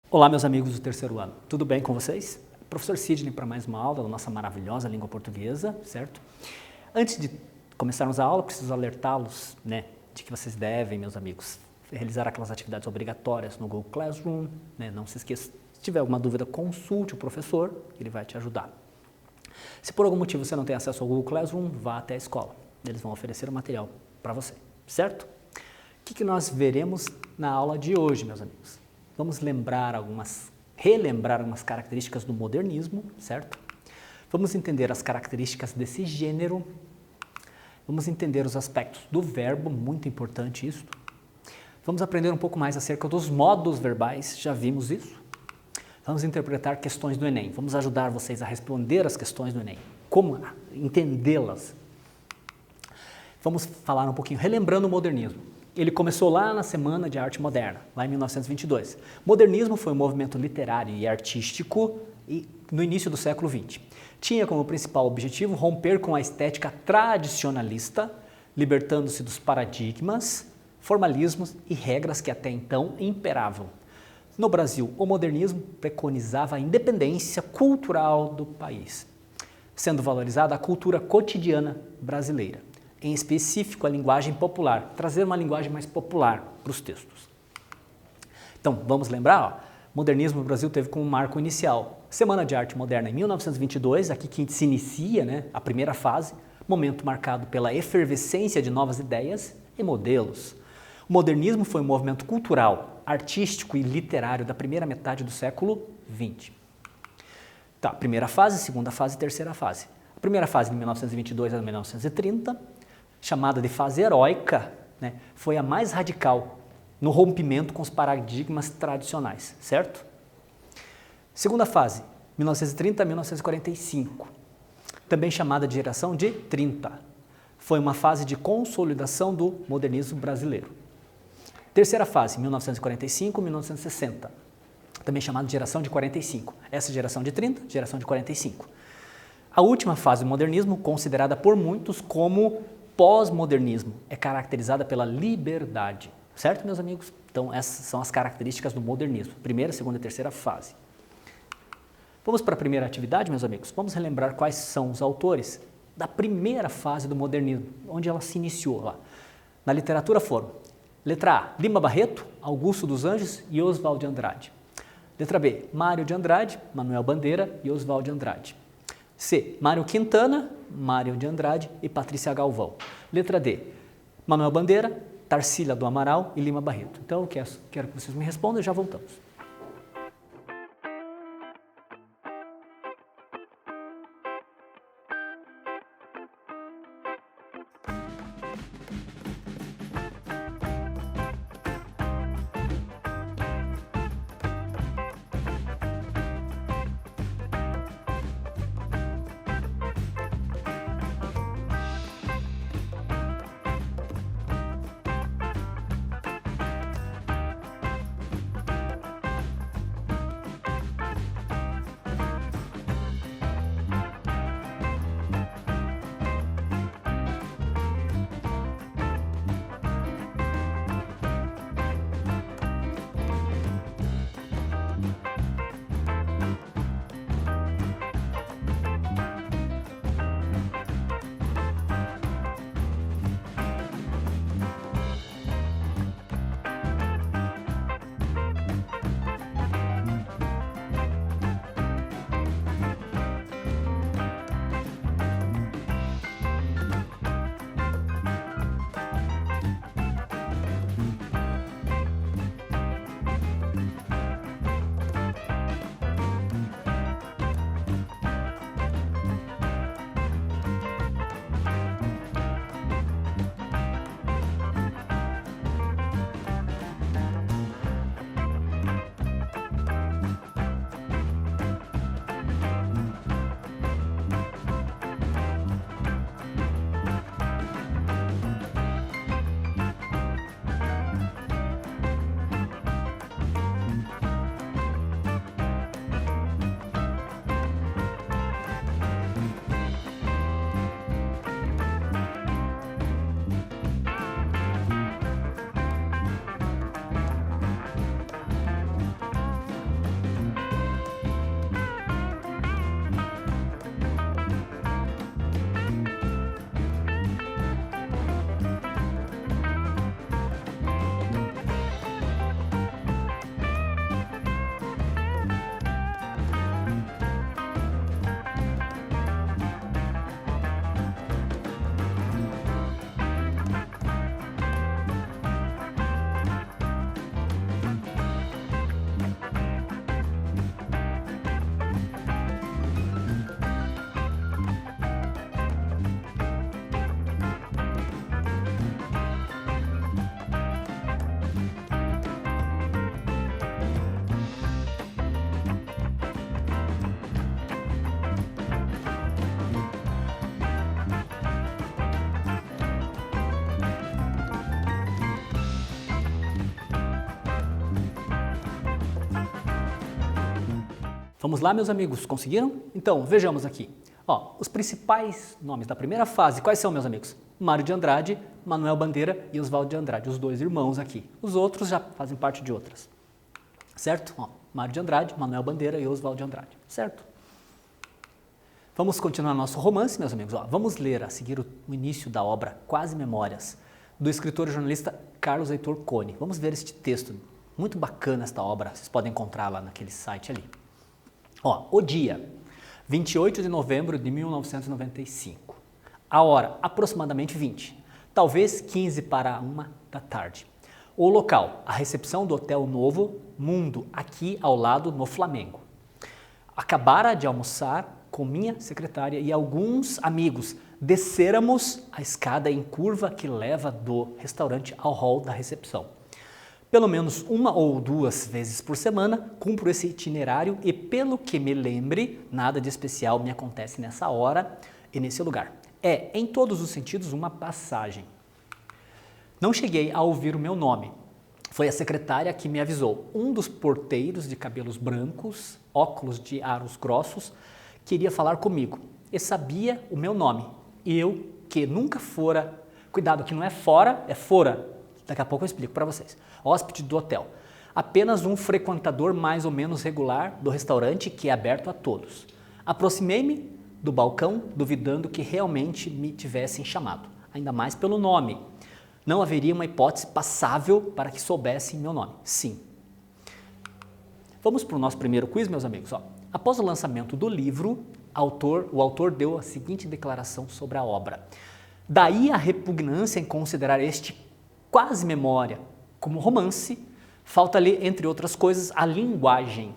Olá, meus amigos do terceiro ano, tudo bem com vocês? Professor Sidney para mais uma aula da nossa maravilhosa língua portuguesa, certo? Antes de começarmos a aula, preciso alertá-los, de que vocês devem, meus amigos, realizar aquelas atividades obrigatórias no Google Classroom, Não se esqueça, se tiver alguma dúvida, consulte o professor, ele vai te ajudar. Se por algum motivo você não tem acesso ao Google Classroom, vá até a escola, eles vão oferecer o material para você, certo? O que nós veremos na aula de hoje, meus amigos? Vamos relembrar algumas características do modernismo, certo? Vamos entender as características desse gênero. Vamos entender os aspectos do verbo, muito importante isso. Vamos aprender um pouco mais acerca dos modos verbais, já vimos isso. Vamos interpretar questões do Enem. Vamos ajudar vocês a responder as questões do Enem. Como entendê-las? Vamos falar um pouquinho, relembrando o modernismo. Ele começou lá na Semana de Arte Moderna, lá em 1922. O modernismo foi um movimento literário e artístico no início do século XX. Tinha como principal objetivo romper com a estética tradicionalista, libertando-se dos paradigmas, formalismos e regras que até então imperavam. No Brasil, o modernismo preconizava a independência cultural do país, sendo valorizada a cultura cotidiana brasileira. Em específico, a linguagem popular, trazer uma linguagem mais popular para os textos. Então, vamos lembrar, o modernismo no Brasil teve como marco inicial Semana de Arte Moderna em 1922, aqui que se inicia a primeira fase, momento marcado pela efervescência de novas ideias e modelos. O modernismo foi um movimento cultural, artístico e literário da primeira metade do século XX. Tá, primeira fase, segunda fase e terceira fase. A primeira fase, de 1922 a 1930, chamada de fase heróica, foi a mais radical no rompimento com os paradigmas tradicionais, certo? Segunda fase, 1930 a 1945, também chamada de geração de 30, foi uma fase de consolidação do modernismo brasileiro. Terceira fase, 1945 a 1960, também chamada de geração de 45, essa geração de 30, geração de 45. A última fase do modernismo, considerada por muitos como pós-modernismo, é caracterizada pela liberdade. Certo, meus amigos? Então, essas são as características do modernismo. Primeira, segunda e terceira fase. Vamos para a primeira atividade, meus amigos? Vamos relembrar quais são os autores da primeira fase do modernismo, onde ela se iniciou lá. Na literatura foram: letra A, Lima Barreto, Augusto dos Anjos e Oswald de Andrade. Letra B, Mário de Andrade, Manuel Bandeira e Oswald de Andrade. C, Mário Quintana, Mário de Andrade e Patrícia Galvão. Letra D, Manuel Bandeira, Tarsila do Amaral e Lima Barreto. Então, eu quero que vocês me respondam e já voltamos. Vamos lá, meus amigos, conseguiram? Então, vejamos aqui. Ó, os principais nomes da primeira fase, quais são, meus amigos? Mário de Andrade, Manuel Bandeira e Oswaldo de Andrade, os dois irmãos aqui. Os outros já fazem parte de outras. Certo? Ó, Mário de Andrade, Manuel Bandeira e Oswaldo de Andrade. Certo? Vamos continuar nosso romance, meus amigos. Ó, vamos ler a seguir o início da obra Quase Memórias, do escritor e jornalista Carlos Heitor Coni. Vamos ver este texto. Muito bacana esta obra, vocês podem encontrar lá naquele site ali. Ó, o dia, 28 de novembro de 1995. A hora, aproximadamente 20, talvez 15 para 1 da tarde. O local, a recepção do Hotel Novo Mundo, aqui ao lado no Flamengo. Acabara de almoçar com minha secretária e alguns amigos. Descêramos a escada em curva que leva do restaurante ao hall da recepção. Pelo menos 1 ou 2 vezes por semana cumpro esse itinerário e, pelo que me lembre, nada de especial me acontece nessa hora e nesse lugar. É, em todos os sentidos, uma passagem. Não cheguei a ouvir o meu nome. Foi a secretária que me avisou. Um dos porteiros de cabelos brancos, óculos de aros grossos, queria falar comigo e sabia o meu nome. E eu, que nunca fora... Cuidado, que não é fora, é fora. Daqui a pouco eu explico para vocês. Hóspede do hotel. Apenas um frequentador mais ou menos regular do restaurante que é aberto a todos. Aproximei-me do balcão, duvidando que realmente me tivessem chamado. Ainda mais pelo nome. Não haveria uma hipótese passável para que soubessem meu nome. Sim. Vamos para o nosso primeiro quiz, meus amigos. Ó. Após o lançamento do livro, o autor deu a seguinte declaração sobre a obra. Daí a repugnância em considerar este quase memória como romance, falta-lhe, entre outras coisas, a linguagem.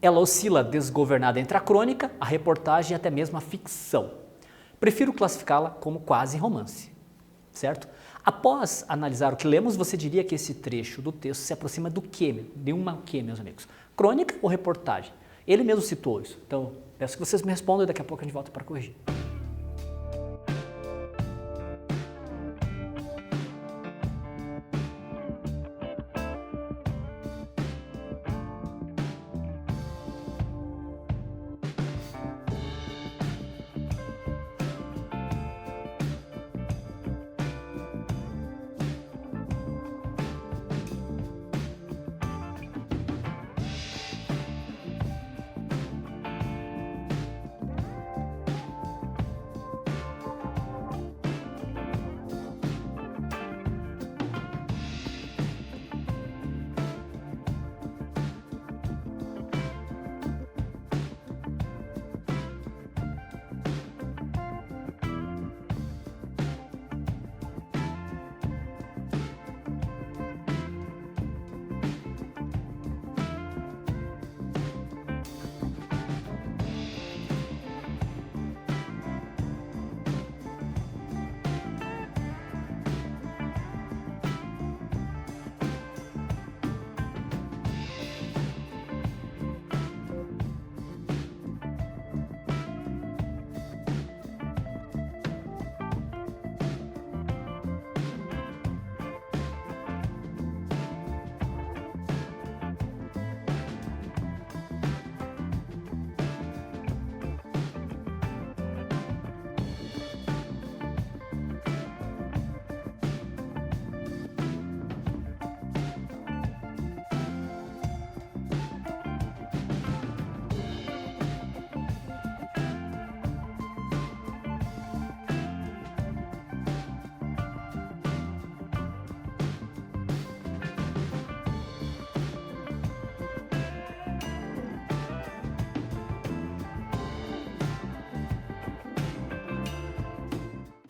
Ela oscila desgovernada entre a crônica, a reportagem e até mesmo a ficção. Prefiro classificá-la como quase romance, certo? Após analisar o que lemos, você diria que esse trecho do texto se aproxima do quê? De uma o quê, meus amigos? Crônica ou reportagem? Ele mesmo citou isso, então peço que vocês me respondam e daqui a pouco a gente volta para corrigir.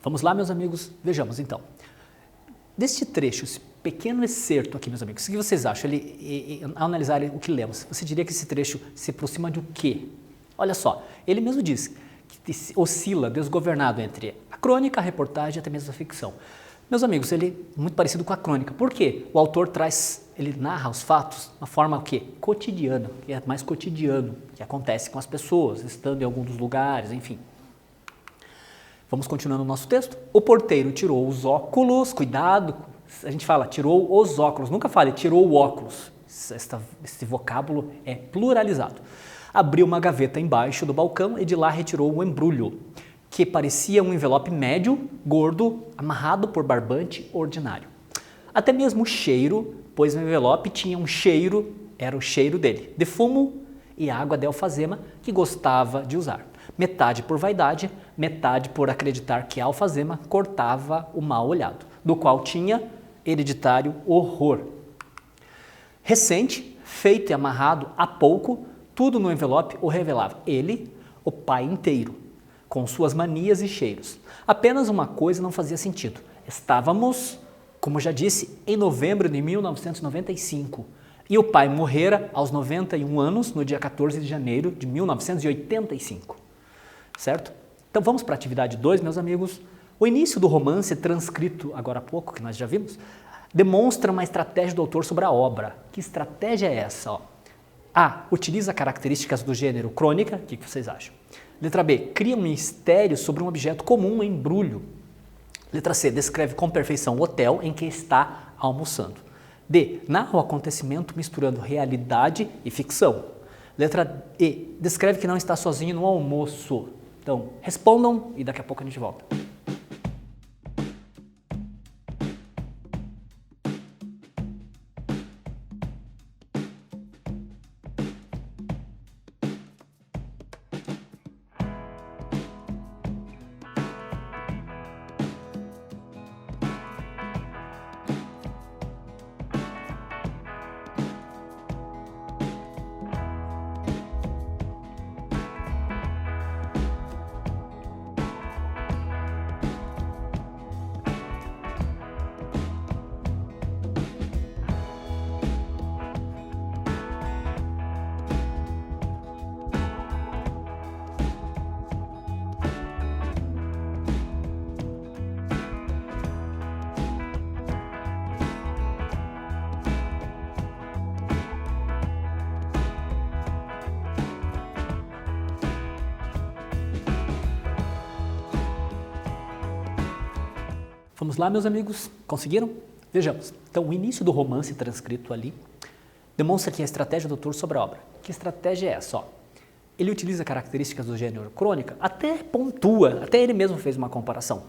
Vamos lá, meus amigos? Vejamos, então. Deste trecho, esse pequeno excerto aqui, meus amigos, o que vocês acham? Ao analisar o que lemos, você diria que esse trecho se aproxima de o quê? Olha só, ele mesmo diz que oscila desgovernado entre a crônica, a reportagem e até mesmo a ficção. Meus amigos, ele é muito parecido com a crônica. Por quê? O autor ele narra os fatos de uma forma o quê? Cotidiana, que é mais cotidiano, que acontece com as pessoas, estando em algum dos lugares, enfim. Vamos continuando o nosso texto. O porteiro tirou os óculos, cuidado, a gente fala tirou os óculos, nunca fale tirou o óculos, esse vocábulo é pluralizado. Abriu uma gaveta embaixo do balcão e de lá retirou um embrulho, que parecia um envelope médio, gordo, amarrado por barbante ordinário. Até mesmo o cheiro, pois o envelope tinha um cheiro, era o cheiro dele, de fumo e água de alfazema que gostava de usar. Metade por vaidade, metade por acreditar que a alfazema cortava o mal olhado, do qual tinha hereditário horror. Recente, feito e amarrado há pouco, tudo no envelope o revelava. Ele, o pai inteiro, com suas manias e cheiros. Apenas uma coisa não fazia sentido. Estávamos, como já disse, em novembro de 1995. E o pai morrera aos 91 anos, no dia 14 de janeiro de 1985. Certo? Então vamos para a atividade 2, meus amigos. O início do romance, transcrito agora há pouco, que nós já vimos, demonstra uma estratégia do autor sobre a obra. Que estratégia é essa? Ó? A. Utiliza características do gênero crônica. O que vocês acham? Letra B. Cria um mistério sobre um objeto comum, um embrulho. Letra C. Descreve com perfeição o hotel em que está almoçando. D. Narra o acontecimento misturando realidade e ficção. Letra E. Descreve que não está sozinho no almoço. Então, respondam e daqui a pouco a gente volta. Vamos lá, meus amigos? Conseguiram? Vejamos. Então, o início do romance transcrito ali demonstra que a estratégia do autor sobre a obra. Que estratégia é essa? Ó, ele utiliza características do gênero crônica, até pontua, até ele mesmo fez uma comparação.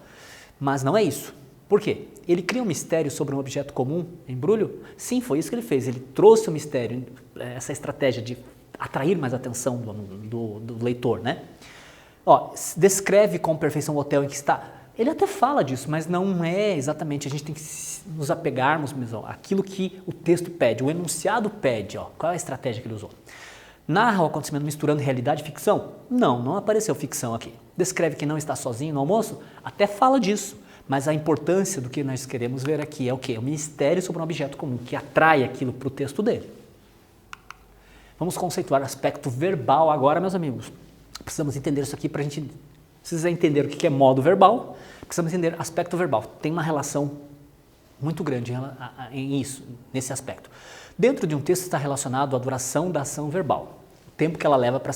Mas não é isso. Por quê? Ele cria um mistério sobre um objeto comum, embrulho? Sim, foi isso que ele fez. Ele trouxe o mistério, essa estratégia de atrair mais a atenção do leitor, né? Ó, descreve com perfeição o hotel em que está. Ele até fala disso, mas não é exatamente, a gente tem que nos apegarmos mesmo àquilo que o texto pede, o enunciado pede. Ó, qual é a estratégia que ele usou? Narra o acontecimento misturando realidade e ficção? Não apareceu ficção aqui. Descreve que não está sozinho no almoço? Até fala disso, mas a importância do que nós queremos ver aqui é o quê? O mistério sobre um objeto comum, que atrai aquilo para o texto dele. Vamos conceituar o aspecto verbal agora, meus amigos. Precisamos entender isso aqui para a gente... Precisa entender o que é modo verbal, precisamos entender aspecto verbal. Tem uma relação muito grande em isso, nesse aspecto. Dentro de um texto está relacionado à duração da ação verbal, o tempo que ela leva para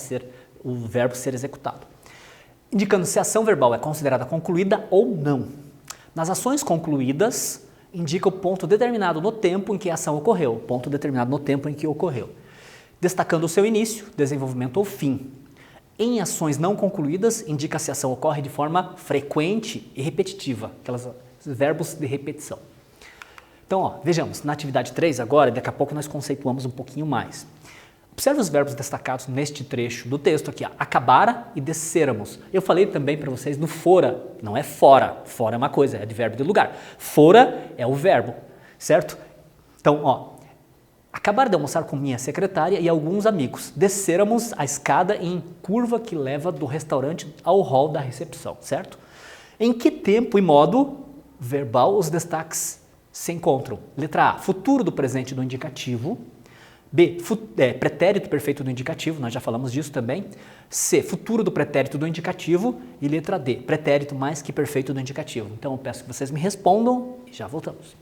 o verbo ser executado, indicando se a ação verbal é considerada concluída ou não. Nas ações concluídas, indica o ponto determinado no tempo em que a ação ocorreu, ponto determinado no tempo em que ocorreu, destacando o seu início, desenvolvimento ou fim. Em ações não concluídas, indica se a ação ocorre de forma frequente e repetitiva, aqueles verbos de repetição. Então, ó, vejamos, na atividade 3 agora, daqui a pouco nós conceituamos um pouquinho mais. Observe os verbos destacados neste trecho do texto aqui, ó, acabara e desceramos. Eu falei também para vocês do fora, não é fora, fora é uma coisa, é advérbio de lugar. Fora é o verbo, certo? Então, ó, acabar de almoçar com minha secretária e alguns amigos. Descêramos a escada em curva que leva do restaurante ao hall da recepção, certo? Em que tempo e modo verbal os destaques se encontram? Letra A, futuro do presente do indicativo. B, pretérito perfeito do indicativo, nós já falamos disso também. C, futuro do pretérito do indicativo. E letra D, pretérito mais que perfeito do indicativo. Então eu peço que vocês me respondam e já voltamos.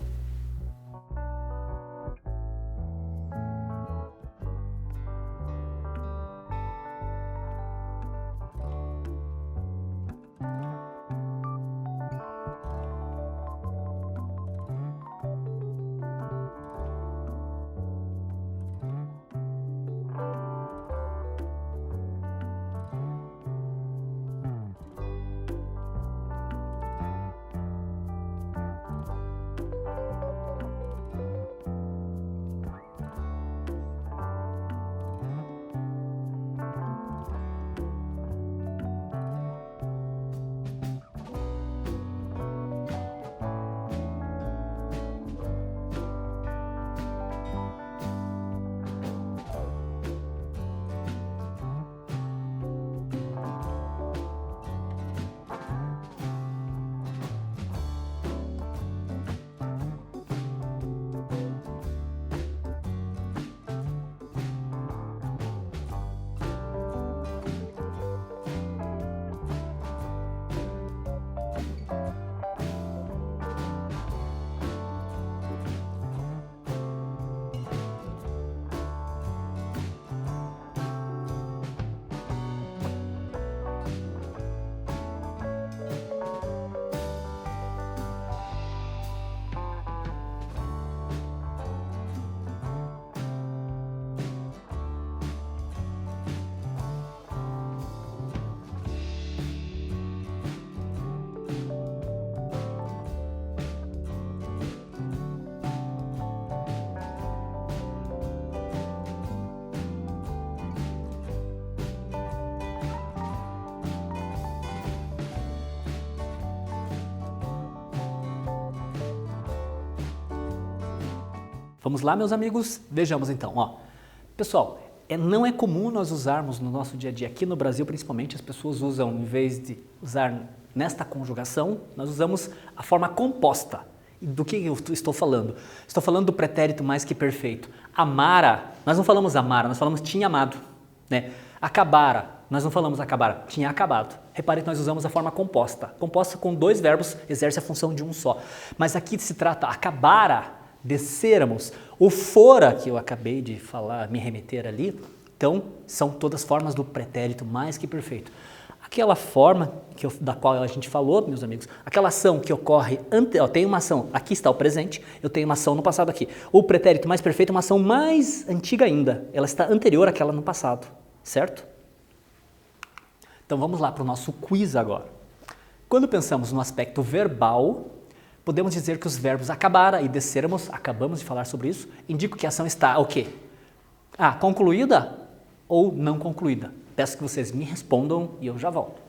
Vamos lá, meus amigos? Vejamos então. Ó. Pessoal, não é comum nós usarmos no nosso dia a dia, aqui no Brasil principalmente, as pessoas usam, em vez de usar nesta conjugação, nós usamos a forma composta. E do que eu estou falando? Estou falando do pretérito mais que perfeito. Amara, nós não falamos amara, nós falamos tinha amado. Né? Acabara, nós não falamos acabara, tinha acabado. Repare que nós usamos a forma composta. Composta com dois verbos, exerce a função de um só. Mas aqui se trata acabara, desceramos. O fora, que eu acabei de falar, me remeter ali, então são todas formas do pretérito mais que perfeito. Aquela forma da qual a gente falou, meus amigos, aquela ação que ocorre, tem uma ação, aqui está o presente, eu tenho uma ação no passado aqui. O pretérito mais perfeito é uma ação mais antiga ainda, ela está anterior àquela no passado, certo? Então vamos lá para o nosso quiz agora. Quando pensamos no aspecto verbal, podemos dizer que os verbos acabara e descermos, acabamos de falar sobre isso, indicam que a ação está o quê? Concluída ou não concluída? Peço que vocês me respondam e eu já volto.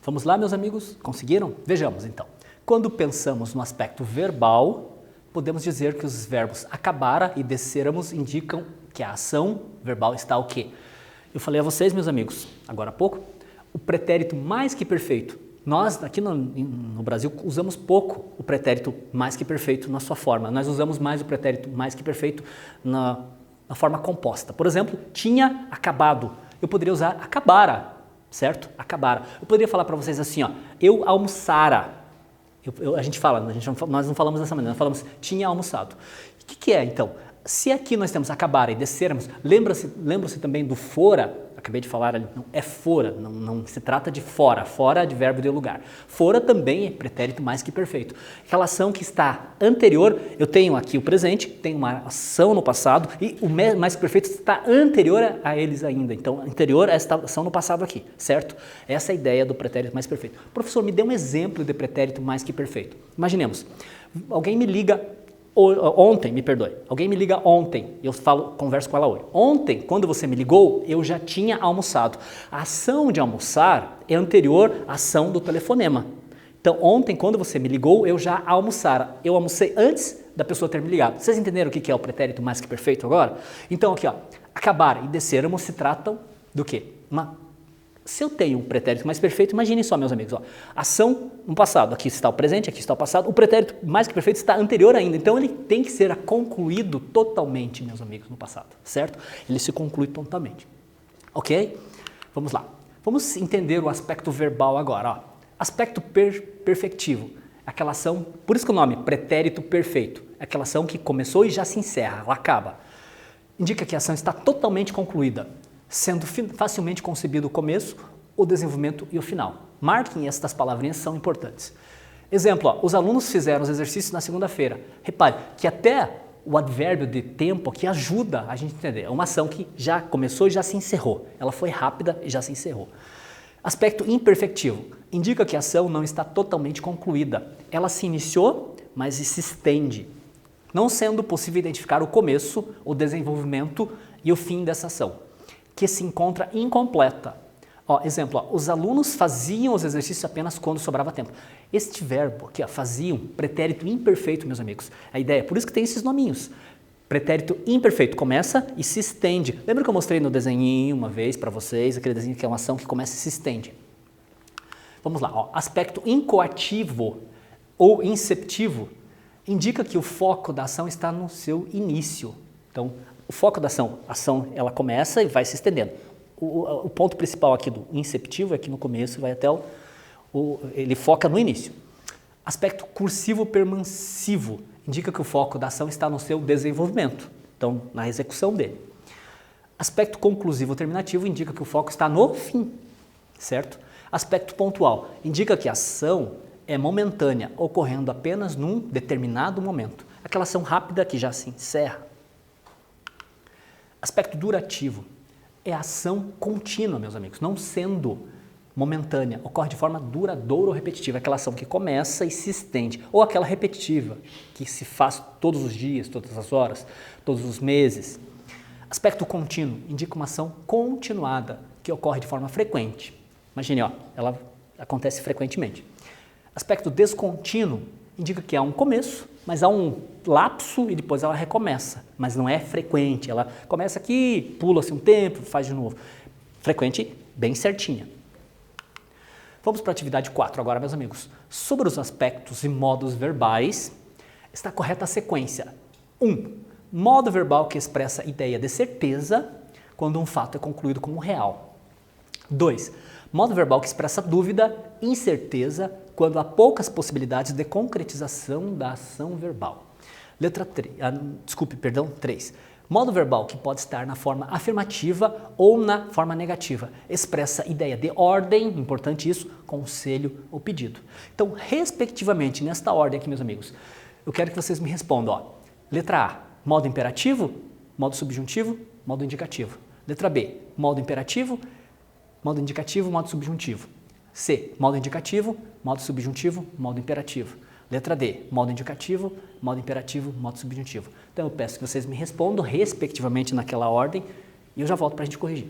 Vamos lá, meus amigos? Conseguiram? Vejamos então. Quando pensamos no aspecto verbal, podemos dizer que os verbos acabara e desceramos indicam que a ação verbal está o quê? Eu falei a vocês, meus amigos, agora há pouco, o pretérito mais que perfeito. Nós, aqui no Brasil, usamos pouco o pretérito mais que perfeito na sua forma. Nós usamos mais o pretérito mais que perfeito na forma composta. Por exemplo, tinha acabado. Eu poderia usar acabara. Certo? Acabara. Eu poderia falar para vocês assim, ó, eu almoçara. Nós não falamos dessa maneira, nós falamos tinha almoçado. O que é então? Se aqui nós temos acabara e descermos, lembra-se também do fora, acabei de falar ali, não, é fora, não se trata de fora de verbo de lugar. Fora também é pretérito mais que perfeito. Aquela ação que está anterior, eu tenho aqui o presente, tenho uma ação no passado e o mais que perfeito está anterior a eles ainda. Então, anterior a esta ação no passado aqui, certo? Essa é a ideia do pretérito mais perfeito. Professor, me dê um exemplo de pretérito mais que perfeito. Imaginemos, alguém me liga alguém me liga ontem, eu converso com ela hoje. Ontem, quando você me ligou, eu já tinha almoçado. A ação de almoçar é anterior à ação do telefonema. Então, ontem, quando você me ligou, eu já almoçara. Eu almocei antes da pessoa ter me ligado. Vocês entenderam o que é o pretérito mais que perfeito agora? Então, aqui, ó, acabar e descermos se tratam do quê? Se eu tenho um pretérito mais perfeito, imaginem só, meus amigos, ó, ação no passado, aqui está o presente, aqui está o passado, o pretérito mais que perfeito está anterior ainda, então ele tem que ser concluído totalmente, meus amigos, no passado, certo? Ele se conclui totalmente, ok? Vamos lá, vamos entender o aspecto verbal agora, ó. Aspecto perfectivo, aquela ação, por isso que o nome, pretérito perfeito, é aquela ação que começou e já se encerra, ela acaba. Indica que a ação está totalmente concluída, sendo facilmente concebido o começo, o desenvolvimento e o final. Marquem estas palavrinhas, são importantes. Exemplo, ó, os alunos fizeram os exercícios na segunda-feira. Repare que até o advérbio de tempo aqui ajuda a gente a entender. É uma ação que já começou e já se encerrou. Ela foi rápida e já se encerrou. Aspecto imperfectivo. Indica que a ação não está totalmente concluída. Ela se iniciou, mas se estende, não sendo possível identificar o começo, o desenvolvimento e o fim dessa ação, que se encontra incompleta. Ó, exemplo, ó, os alunos faziam os exercícios apenas quando sobrava tempo. Este verbo aqui, ó, faziam, pretérito imperfeito, meus amigos. A ideia, por isso que tem esses nominhos. Pretérito imperfeito, começa e se estende. Lembra que eu mostrei no desenhinho uma vez para vocês, aquele desenho que é uma ação que começa e se estende. Vamos lá, ó, aspecto incoativo ou inceptivo. indica que o foco da ação está no seu início. Então, o foco da ação, a ação ela começa e vai se estendendo. O ponto principal aqui do inceptivo é que no começo vai até ele foca no início. Aspecto cursivo permansivo indica que o foco da ação está no seu desenvolvimento, então na execução dele. Aspecto conclusivo terminativo indica que o foco está no fim, certo? Aspecto pontual indica que a ação é momentânea, ocorrendo apenas num determinado momento. Aquela ação rápida que já se encerra. Aspecto durativo é a ação contínua, meus amigos, não sendo momentânea, ocorre de forma duradoura ou repetitiva, aquela ação que começa e se estende, ou aquela repetitiva, que se faz todos os dias, todas as horas, todos os meses. Aspecto contínuo indica uma ação continuada, que ocorre de forma frequente. Imagine, ela acontece frequentemente. Aspecto descontínuo indica que há um começo, mas há um lapso e depois ela recomeça, mas não é frequente, ela começa aqui, pula-se um tempo, faz de novo. Frequente, bem certinha. Vamos para a atividade 4 agora, meus amigos. Sobre os aspectos e modos verbais, está correta a sequência. 1. Modo verbal que expressa ideia de certeza quando um fato é concluído como real. 2. Modo verbal que expressa dúvida, incerteza, quando há poucas possibilidades de concretização da ação verbal. 3. Modo verbal que pode estar na forma afirmativa ou na forma negativa. Expressa ideia de ordem, importante isso, conselho ou pedido. Então, respectivamente, nesta ordem aqui, meus amigos, eu quero que vocês me respondam. Letra A, modo imperativo, modo subjuntivo, modo indicativo. Letra B, modo imperativo, modo indicativo, modo subjuntivo. C, modo indicativo, modo subjuntivo, modo imperativo. Letra D, modo indicativo, modo imperativo, modo subjuntivo. Então eu peço que vocês me respondam respectivamente naquela ordem e eu já volto para a gente corrigir.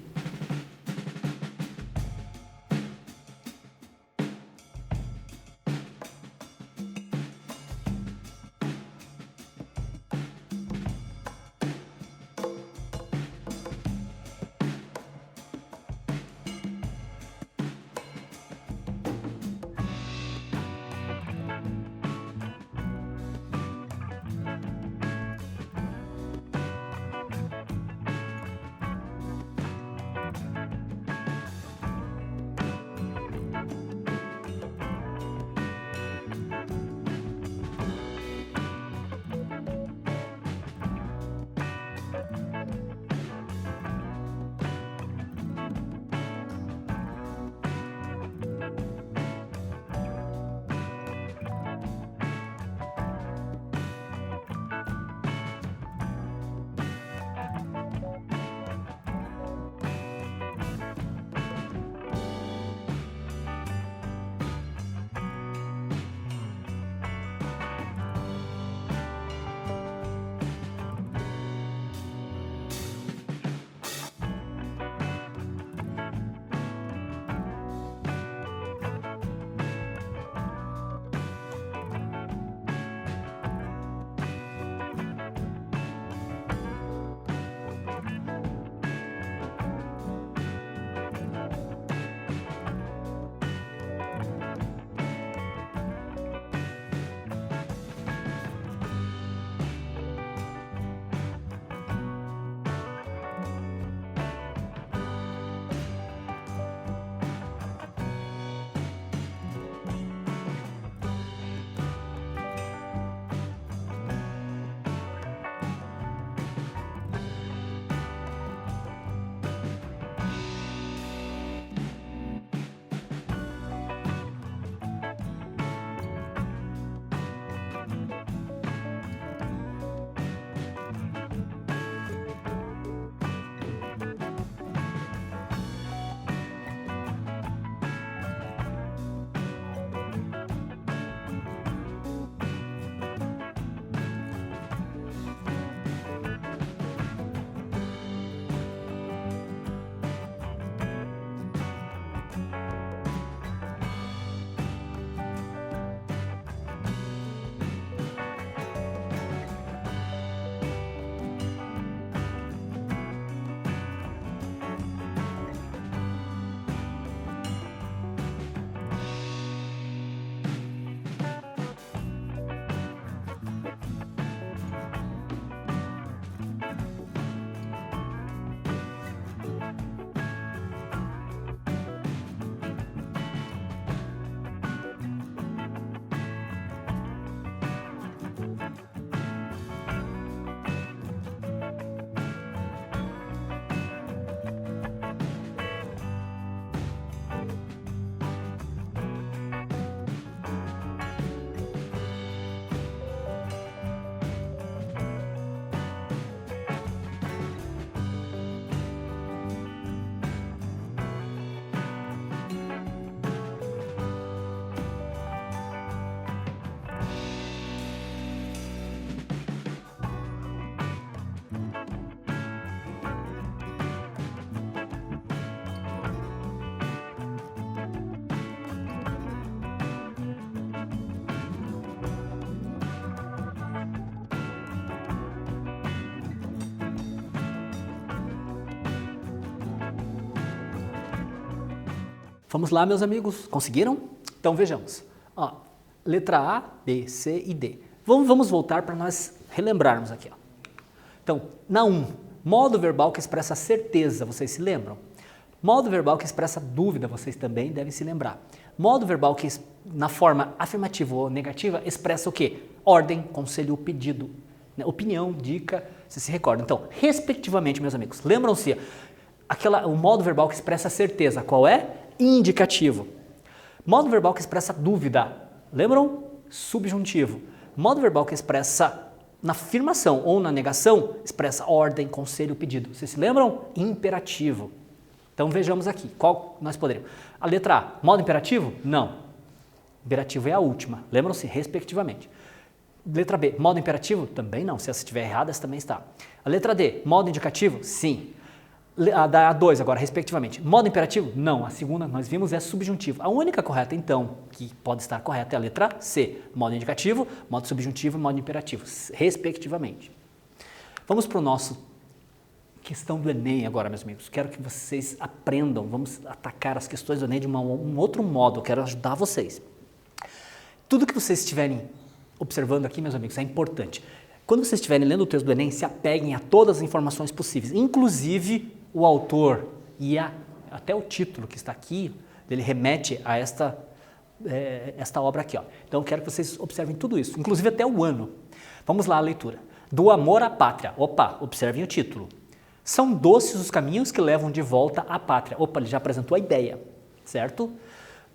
Vamos lá, meus amigos, conseguiram? Então vejamos. Ó, letra A, B, C e D. Vamos voltar para nós relembrarmos aqui. Ó. Então, na 1, modo verbal que expressa certeza, vocês se lembram? Modo verbal que expressa dúvida, vocês também devem se lembrar. Modo verbal que, na forma afirmativa ou negativa, expressa o quê? Ordem, conselho, pedido, né? Opinião, dica, você se recorda. Então, respectivamente, meus amigos, lembram-se, o modo verbal que expressa certeza, qual é? Indicativo. Modo verbal que expressa dúvida, lembram? Subjuntivo. Modo verbal que expressa na afirmação ou na negação, expressa ordem, conselho, pedido. Vocês se lembram? Imperativo. Então vejamos aqui, qual nós poderíamos. A letra A, modo imperativo? Não. Imperativo é a última, lembram-se, respectivamente. Letra B, modo imperativo? Também não, se essa estiver errada, essa também está. A letra D, modo indicativo? Sim. A 2 agora, respectivamente. Modo imperativo? Não, a segunda nós vimos é subjuntivo. A única correta, então, que pode estar correta é a letra C, modo indicativo, modo subjuntivo e modo imperativo, respectivamente. Vamos para o nosso questão do Enem agora, meus amigos. Quero que vocês aprendam, vamos atacar as questões do Enem de um outro modo, eu quero ajudar vocês. Tudo que vocês estiverem observando aqui, meus amigos, é importante. Quando vocês estiverem lendo o texto do Enem, se apeguem a todas as informações possíveis, inclusive o autor e até o título que está aqui, ele remete a esta obra aqui. Ó. Então, eu quero que vocês observem tudo isso, inclusive até o ano. Vamos lá, a leitura. Do amor à pátria. Opa, observem o título. São doces os caminhos que levam de volta à pátria. Opa, ele já apresentou a ideia, certo?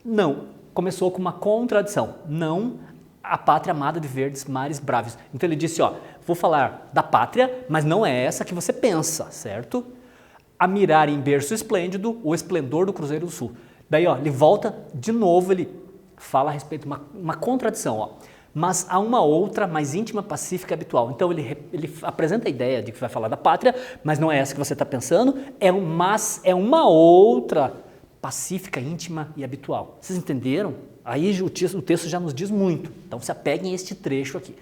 Não, começou com uma contradição. Não, a pátria amada de verdes mares bravos. Então ele disse, ó, vou falar da pátria, mas não é essa que você pensa, certo? A mirar em berço esplêndido o esplendor do Cruzeiro do Sul. Daí, ó, ele volta de novo, ele fala a respeito de uma contradição, ó. Mas há uma outra mais íntima, pacífica e habitual. Então ele apresenta a ideia de que vai falar da pátria, mas não é essa que você está pensando, mas é uma outra pacífica, íntima e habitual. Vocês entenderam? Aí o texto já nos diz muito. Então se apeguem a este trecho aqui.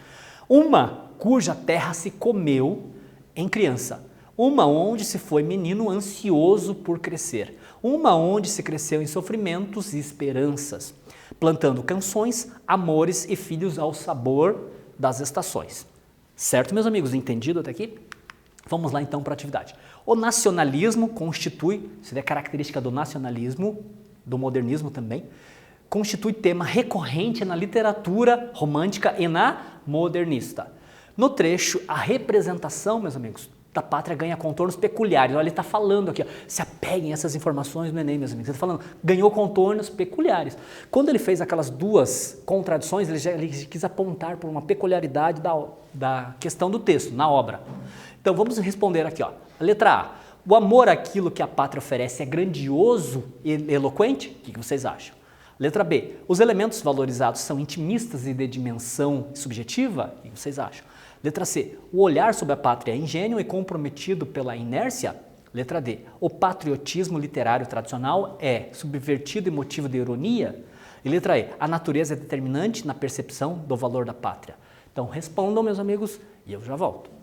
Uma cuja terra se comeu em criança. Uma onde se foi menino ansioso por crescer. Uma onde se cresceu em sofrimentos e esperanças, plantando canções, amores e filhos ao sabor das estações. Certo, meus amigos? Entendido até aqui? Vamos lá então para a atividade. O nacionalismo constitui, isso é característica do nacionalismo, do modernismo também, constitui tema recorrente na literatura romântica e na modernista. No trecho, a representação, meus amigos, da pátria ganha contornos peculiares. Olha, ele está falando aqui, ó, se apeguem a essas informações no Enem, meus amigos. Ele está falando, ganhou contornos peculiares. Quando ele fez aquelas duas contradições, ele quis apontar por uma peculiaridade da questão do texto, na obra. Então, vamos responder aqui. Ó. A letra A. O amor àquilo que a pátria oferece é grandioso e eloquente? O que vocês acham? Letra B. Os elementos valorizados são intimistas e de dimensão subjetiva? O que vocês acham? Letra C. O olhar sobre a pátria é ingênuo e comprometido pela inércia? Letra D. O patriotismo literário tradicional é subvertido e motivo de ironia? E letra E. A natureza é determinante na percepção do valor da pátria? Então respondam, meus amigos, e eu já volto.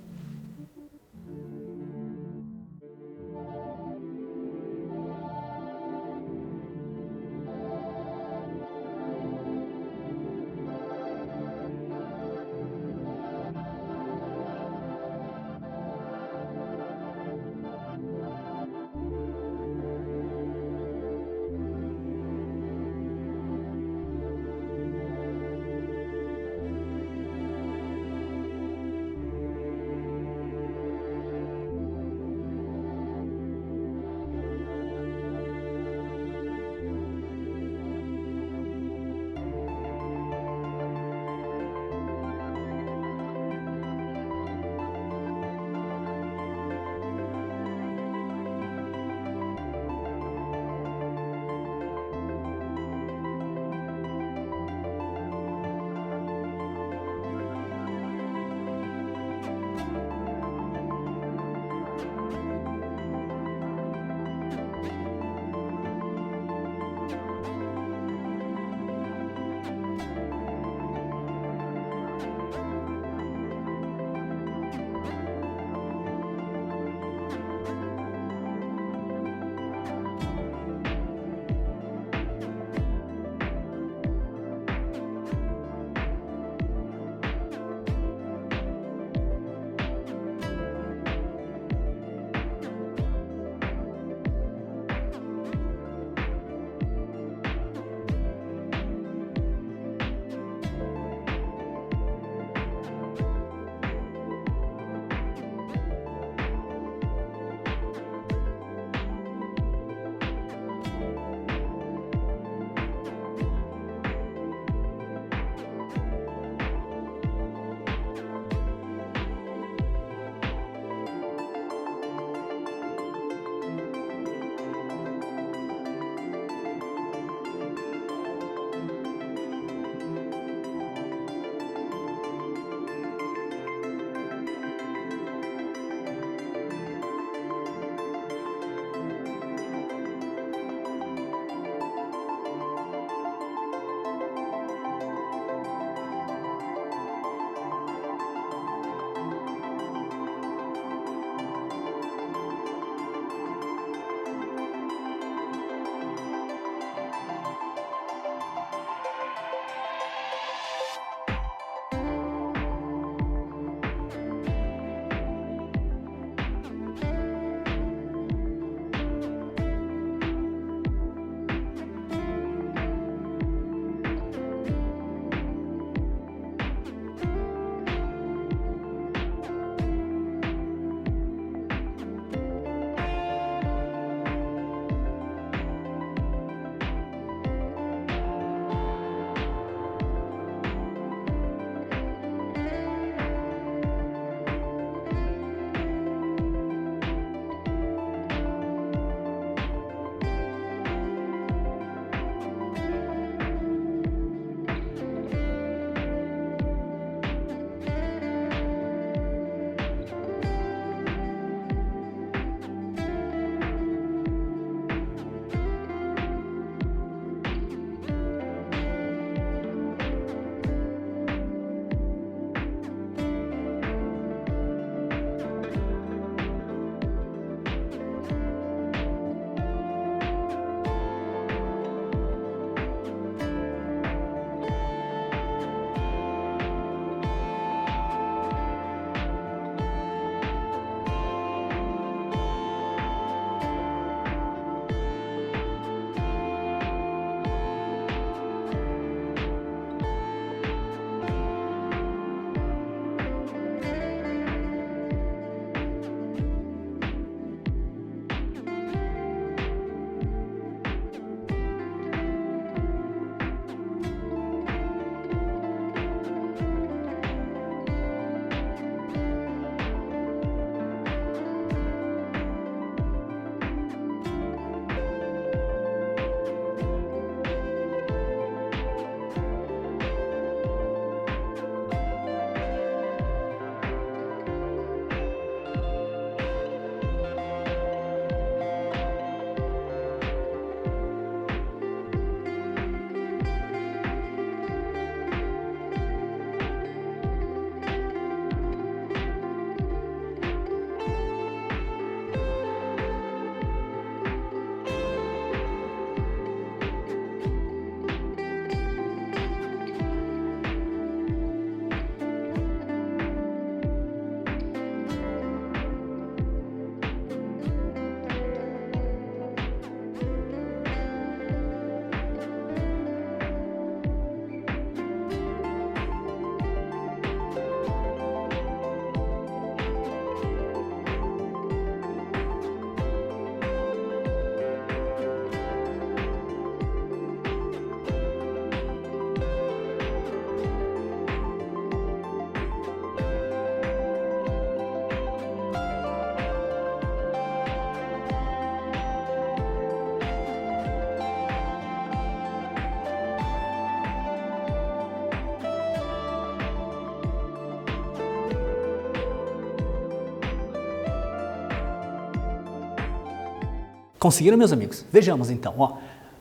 Conseguiram, meus amigos? Vejamos então. Ó,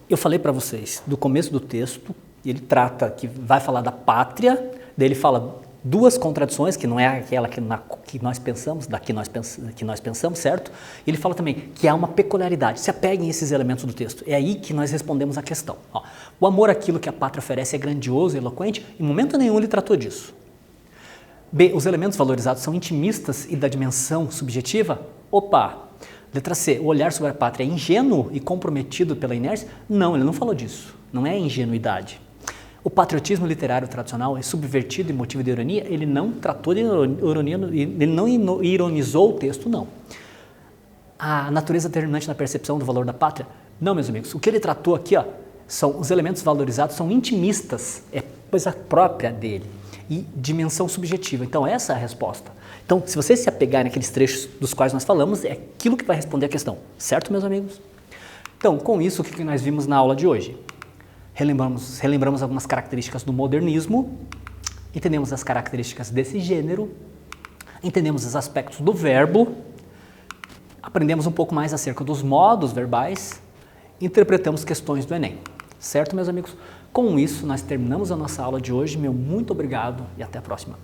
eu falei para vocês do começo do texto, ele trata que vai falar da pátria, daí ele fala duas contradições, que não é aquela que nós pensamos, que nós pensamos, certo? Ele fala também que há uma peculiaridade, se apeguem a esses elementos do texto. É aí que nós respondemos a questão. Ó, o amor àquilo que a pátria oferece é grandioso e eloquente, em momento nenhum ele tratou disso. B, os elementos valorizados são intimistas e da dimensão subjetiva? Opa! Letra C, o olhar sobre a pátria é ingênuo e comprometido pela inércia? Não, ele não falou disso, não é ingenuidade. O patriotismo literário tradicional é subvertido e motivo de ironia? Ele não tratou de ironia, ele não ironizou o texto, não. A natureza determinante na percepção do valor da pátria? Não, meus amigos, o que ele tratou aqui, ó, são os elementos valorizados, são intimistas, é coisa própria dele, e dimensão subjetiva. Então essa é a resposta. Então, se vocês se apegarem naqueles trechos dos quais nós falamos, é aquilo que vai responder a questão. Certo, meus amigos? Então, com isso, o que nós vimos na aula de hoje? Relembramos algumas características do modernismo, entendemos as características desse gênero, entendemos os aspectos do verbo, aprendemos um pouco mais acerca dos modos verbais, interpretamos questões do Enem. Certo, meus amigos? Com isso, nós terminamos a nossa aula de hoje. Meu muito obrigado e até a próxima.